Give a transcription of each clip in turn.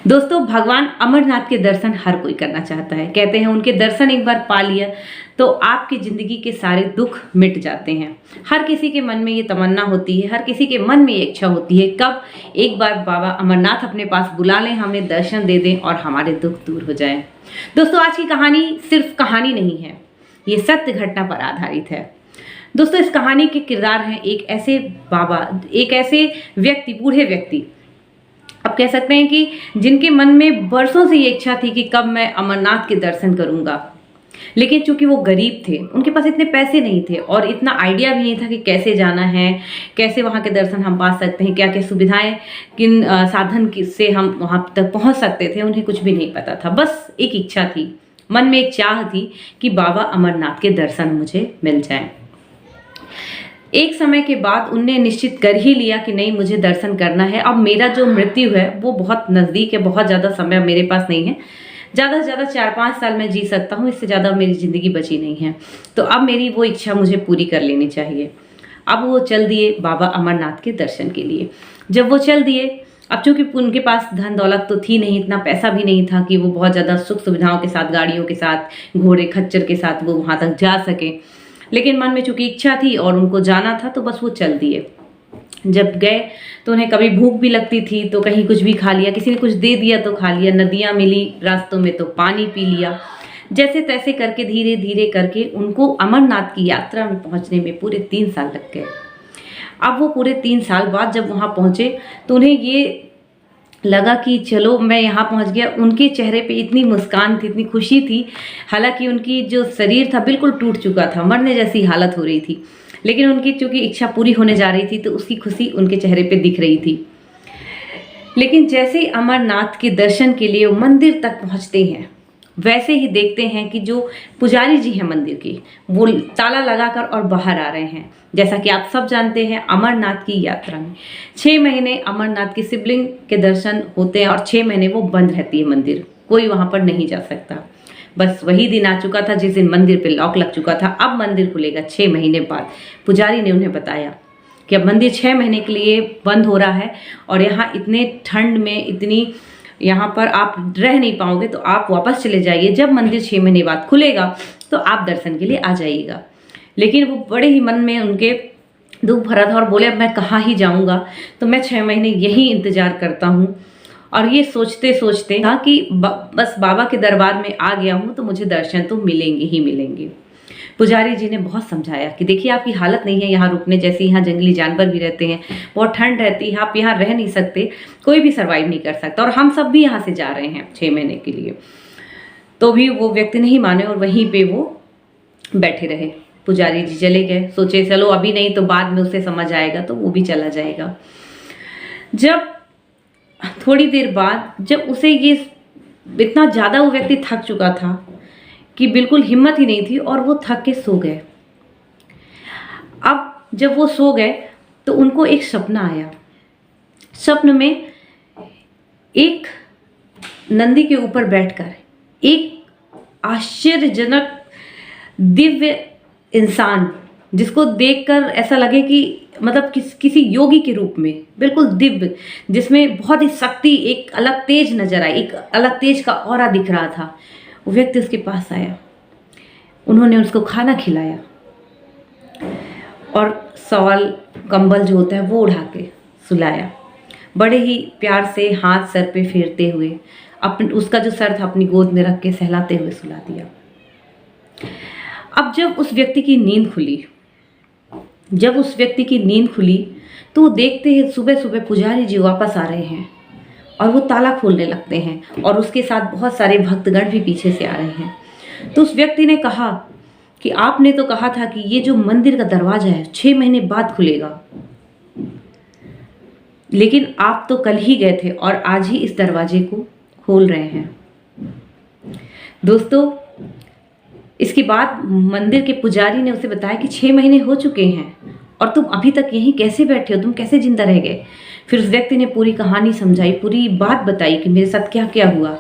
दोस्तों, भगवान अमरनाथ के दर्शन हर कोई करना चाहता है। कहते हैं उनके दर्शन एक बार पा लिया तो आपकी जिंदगी के सारे दुख मिट जाते हैं। हर किसी के मन में ये तमन्ना होती है, हर किसी के मन में ये इच्छा होती है कब एक बार बाबा अमरनाथ अपने पास बुला लें, हमें दर्शन दे दें और हमारे दुख दूर हो जाएं। दोस्तों, आज की कहानी सिर्फ कहानी नहीं है, ये सत्य घटना पर आधारित है। दोस्तों, इस कहानी के किरदार हैं एक ऐसे बाबा, एक ऐसे व्यक्ति, बूढ़े व्यक्ति, आप कह सकते हैं कि जिनके मन में बरसों से ये इच्छा थी कि कब मैं अमरनाथ के दर्शन करूंगा। लेकिन चूंकि वो गरीब थे, उनके पास इतने पैसे नहीं थे और इतना आइडिया भी नहीं था कि कैसे जाना है, कैसे वहाँ के दर्शन हम पा सकते हैं, क्या क्या सुविधाएं, किन साधन से हम वहाँ तक पहुँच सकते थे, उन्हें कुछ भी नहीं पता था। बस एक इच्छा थी, मन में एक चाह थी कि बाबा अमरनाथ के दर्शन मुझे मिल जाएं। एक समय के बाद उनने निश्चित कर ही लिया कि नहीं, मुझे दर्शन करना है। अब मेरा जो मृत्यु है वो बहुत नज़दीक है, बहुत ज़्यादा समय मेरे पास नहीं है, ज़्यादा से ज़्यादा 4-5 साल मैं जी सकता हूँ, इससे ज़्यादा मेरी ज़िंदगी बची नहीं है। तो अब मेरी वो इच्छा मुझे पूरी कर लेनी चाहिए। अब वो चल दिए बाबा अमरनाथ के दर्शन के लिए। जब वो चल दिए, अब चूंकि उनके पास धन दौलत तो थी नहीं, इतना पैसा भी नहीं था कि वो बहुत ज़्यादा सुख सुविधाओं के साथ, गाड़ियों के साथ, घोड़े खच्चर के साथ वो वहाँ तक जा सके, लेकिन मन में चूंकि इच्छा थी और उनको जाना था तो बस वो चल दिए। जब गए तो उन्हें कभी भूख भी लगती थी तो कहीं कुछ भी खा लिया, किसी ने कुछ दे दिया तो खा लिया, नदियाँ मिली रास्तों में तो पानी पी लिया। जैसे तैसे करके धीरे धीरे करके उनको अमरनाथ की यात्रा में पहुंचने में पूरे 3 साल लग गए। अब वो पूरे 3 साल बाद जब वहाँ पहुँचे तो उन्हें ये लगा कि चलो मैं यहाँ पहुँच गया। उनके चेहरे पे इतनी मुस्कान थी, इतनी खुशी थी, हालांकि उनकी जो शरीर था बिल्कुल टूट चुका था, मरने जैसी हालत हो रही थी, लेकिन उनकी चूंकि इच्छा पूरी होने जा रही थी तो उसकी खुशी उनके चेहरे पे दिख रही थी। लेकिन जैसे ही अमरनाथ के दर्शन के लिए वो मंदिर तक पहुँचते हैं, वैसे ही देखते हैं कि जो पुजारी जी हैं मंदिर के, वो ताला लगाकर और बाहर आ रहे हैं। जैसा कि आप सब जानते हैं, अमरनाथ की यात्रा में 6 महीने अमरनाथ की शिवलिंग के दर्शन होते हैं और 6 महीने वो बंद रहती है मंदिर, कोई वहाँ पर नहीं जा सकता। बस वही दिन आ चुका था जिस दिन मंदिर पे लॉक लग चुका था। अब मंदिर खुलेगा 6 महीने बाद। पुजारी ने उन्हें बताया कि अब मंदिर 6 महीने के लिए बंद हो रहा है और यहाँ इतने ठंड में, इतनी यहाँ पर आप रह नहीं पाओगे, तो आप वापस चले जाइए। जब मंदिर 6 महीने बाद खुलेगा तो आप दर्शन के लिए आ जाइएगा। लेकिन वो बड़े ही मन में उनके दुख भरा था और बोले अब मैं कहाँ ही जाऊँगा, तो मैं 6 महीने यही इंतज़ार करता हूँ। और ये सोचते सोचते था कि बस बाबा के दरबार में आ गया हूँ तो मुझे दर्शन तो मिलेंगे ही मिलेंगे। पुजारी जी ने बहुत समझाया कि देखिए आपकी हालत नहीं है यहाँ रुकने जैसी, यहाँ जंगली जानवर भी रहते हैं, बहुत ठंड रहती है, आप यहाँ रह नहीं सकते, कोई भी सर्वाइव नहीं कर सकता, और हम सब भी यहाँ से जा रहे हैं 6 महीने के लिए। तो भी वो व्यक्ति नहीं माने और वहीं पे वो बैठे रहे। पुजारी जी चले गए, सोचे चलो अभी नहीं तो बाद में उसे समझ आएगा तो वो भी चला जाएगा। जब थोड़ी देर बाद जब उसे ये इतना ज़्यादा वो व्यक्ति थक चुका था कि बिल्कुल हिम्मत ही नहीं थी और वो थक के सो गए। अब जब वो सो गए तो उनको एक सपना आया। स्वप्न में एक नंदी के ऊपर बैठकर एक आश्चर्यजनक दिव्य इंसान, जिसको देखकर ऐसा लगे कि मतलब किसी योगी के रूप में, बिल्कुल दिव्य, जिसमें बहुत ही शक्ति, एक अलग तेज नजर आई, एक अलग तेज का ऑरा दिख रहा था। वो व्यक्ति उसके पास आया, उन्होंने उसको खाना खिलाया और शॉल कंबल जो होता है वो उड़ा के सुलाया। बड़े ही प्यार से हाथ सर पे फेरते हुए उसका जो सर था अपनी गोद में रख के सहलाते हुए सुला दिया। अब जब उस व्यक्ति की नींद खुली, तो देखते हैं सुबह सुबह पुजारी जी वापस आ रहे हैं और वो ताला खोलने लगते हैं और उसके साथ बहुत सारे भक्तगण भी पीछे से आ रहे हैं। तो उस व्यक्ति ने कहा कि आपने तो कहा था कि ये जो मंदिर का दरवाजा है 6 महीने बाद खुलेगा, लेकिन आप तो कल ही गए थे और आज ही इस दरवाजे को खोल रहे हैं। दोस्तों, इसके बाद मंदिर के पुजारी ने उसे बताया कि 6 महीने हो चुके हैं और तुम अभी तक यहीं कैसे बैठे हो, तुम कैसे जिंदा रह गए। फिर उस व्यक्ति ने पूरी कहानी समझाई, पूरी बात बताई कि मेरे साथ क्या क्या हुआ।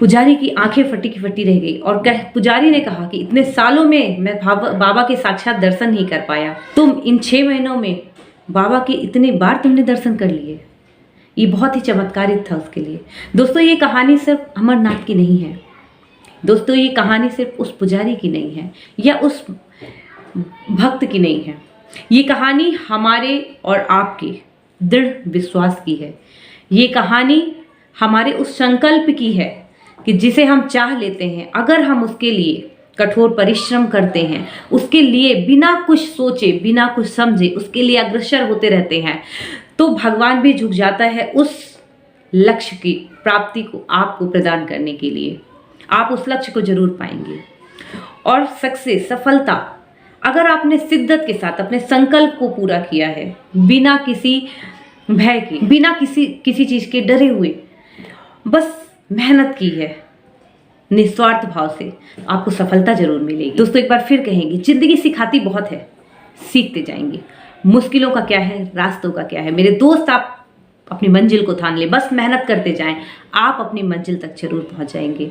पुजारी की आंखें फटी की फटी रह गई और पुजारी ने कहा कि इतने सालों में मैं बाबा के साक्षात दर्शन नहीं कर पाया, तुम इन 6 महीनों में बाबा के इतने बार तुमने दर्शन कर लिए, ये बहुत ही चमत्कारिक था उसके लिए। दोस्तों ये कहानी सिर्फ अमरनाथ की नहीं है, दोस्तों ये कहानी सिर्फ उस पुजारी की नहीं है या उस भक्त की नहीं है, ये कहानी हमारे और आपके दृढ़ विश्वास की है। ये कहानी हमारे उस संकल्प की है कि जिसे हम चाह लेते हैं, अगर हम उसके लिए कठोर परिश्रम करते हैं, उसके लिए बिना कुछ सोचे बिना कुछ समझे उसके लिए अग्रसर होते रहते हैं, तो भगवान भी झुक जाता है उस लक्ष्य की प्राप्ति को आपको प्रदान करने के लिए। आप उस लक्ष्य को जरूर पाएंगे। और सक्सेस, सफलता, अगर आपने शिद्दत के साथ अपने संकल्प को पूरा किया है, बिना किसी भय के, बिना किसी चीज के डरे हुए, बस मेहनत की है निस्वार्थ भाव से, आपको सफलता जरूर मिलेगी। दोस्तों एक बार फिर कहेंगे, जिंदगी सिखाती बहुत है, सीखते जाएंगे। मुश्किलों का क्या है, रास्तों का क्या है। मेरे दोस्त, आप अपनी मंजिल को थान ले, बस मेहनत करते जाएं, आप अपनी मंजिल तक जरूर पहुंच जाएंगे।